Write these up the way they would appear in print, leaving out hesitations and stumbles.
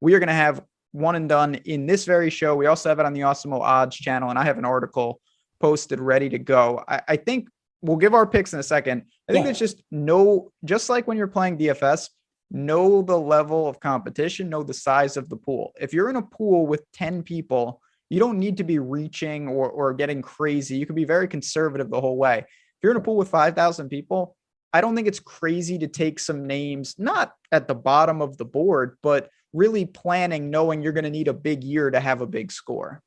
we are going to have one and done in this very show. We also have it on the Awesemo Odds channel, and I have an article posted ready to go. I think we'll give our picks in a second. I think it's just like when you're playing DFS, know the level of competition, know the size of the pool. If you're in a pool with 10 people, you don't need to be reaching or getting crazy. You can be very conservative the whole way. If you're in a pool with 5,000 people, I don't think it's crazy to take some names, not at the bottom of the board, but really planning, knowing you're going to need a big year to have a big score.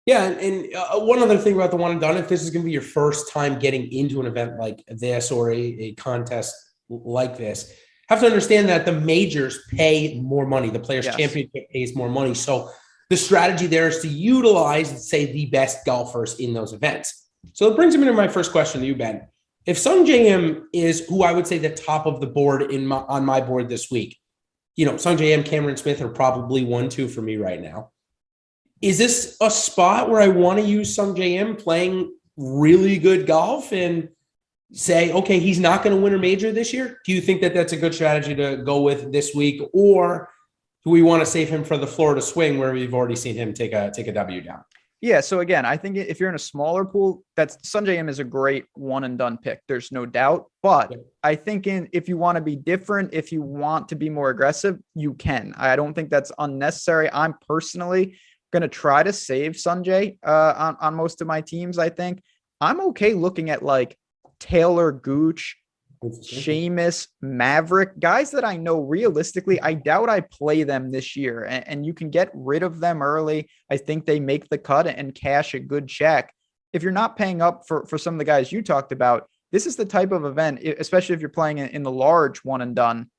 Yeah, and one other thing about the one and done, if this is going to be your first time getting into an event like this or a contest like this, have to understand that the majors pay more money. The Players Championship pays more money. So the strategy there is to utilize, say, the best golfers in those events. So it brings me to my first question to you, Ben. If Sung J M is who I would say the top of the board on my board this week, Sung J M, Cameron Smith are probably 1-2 for me right now. Is this a spot where I want to use Sung J M playing really good golf and say, okay, he's not going to win a major this year? Do you think that that's a good strategy to go with this week? Or do we want to save him for the Florida swing where we've already seen him take a W down? Yeah. So again, I think if you're in a smaller pool, Sung J M is a great one and done pick. There's no doubt. But I think if you want to be different, if you want to be more aggressive, you can. I don't think that's unnecessary. I'm personally going to try to save Sung J on most of my teams. I think I'm okay looking at like Taylor Gooch, Seamus, Maverick, guys that I know realistically, I doubt I play them this year, and you can get rid of them early. I think they make the cut and cash a good check. If you're not paying up for some of the guys you talked about, this is the type of event, especially if you're playing in the large one and done.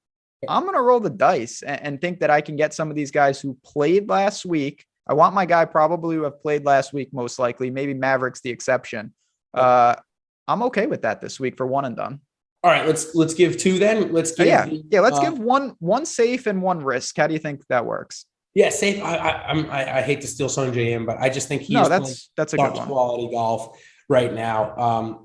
I'm going to roll the dice and think that I can get some of these guys who played last week. I want my guy probably who have played last week, most likely. Maybe Maverick's the exception. I'm okay with that this week for one and done. All right, let's give two then. Let's give let's give one safe and one risk. How do you think that works? Yeah, safe. I hate to steal Sung J M, but I just think that's a good one. Quality golf right now.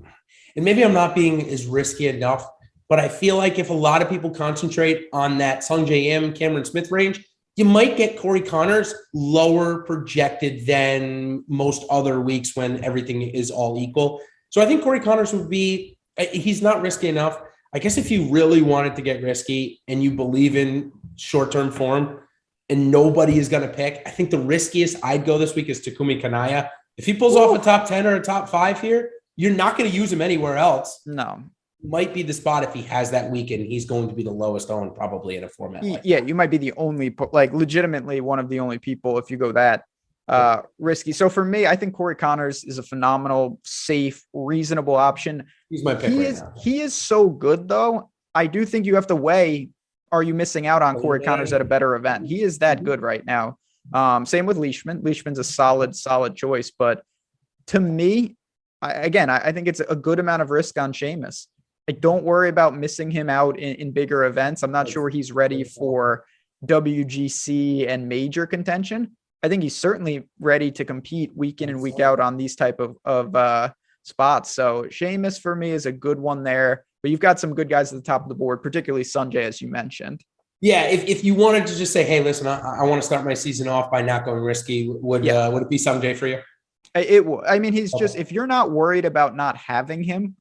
And maybe I'm not being as risky enough, but I feel like if a lot of people concentrate on that Sung J M, Cameron Smith range, you might get Corey Connors lower projected than most other weeks when everything is all equal. So I think Corey Connors would be. He's not risky enough. I guess if you really wanted to get risky and you believe in short-term form and nobody is going to pick, I think the riskiest I'd go this week is Takumi Kanaya. If he pulls off a top 10 or a top 5 here, you're not going to use him anywhere else. No. Might be the spot if he has that week and he's going to be the lowest owned probably in a format. You might be the only, like legitimately one of the only people if you go that risky. So for me, I think Corey Connors is a phenomenal, safe, reasonable option. He's my pick now. He is so good though. I do think you have to weigh, are you missing out on Corey Connors at a better event? He is that good right now. Same with Leishman. Leishman's a solid choice, but to me, I think it's a good amount of risk on Seamus. I don't worry about missing him out in bigger events. I'm not sure he's ready for WGC and major contention. I think he's certainly ready to compete week in and week out on these type of spots. So Seamus for me is a good one there, but you've got some good guys at the top of the board, particularly Sung J, as you mentioned. Yeah. If you wanted to just say, hey, listen, I want to start my season off by not going risky. Would it be Sung J for you? It will. I mean, he's just, if you're not worried about not having him,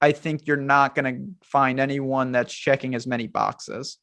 I think you're not going to find anyone that's checking as many boxes.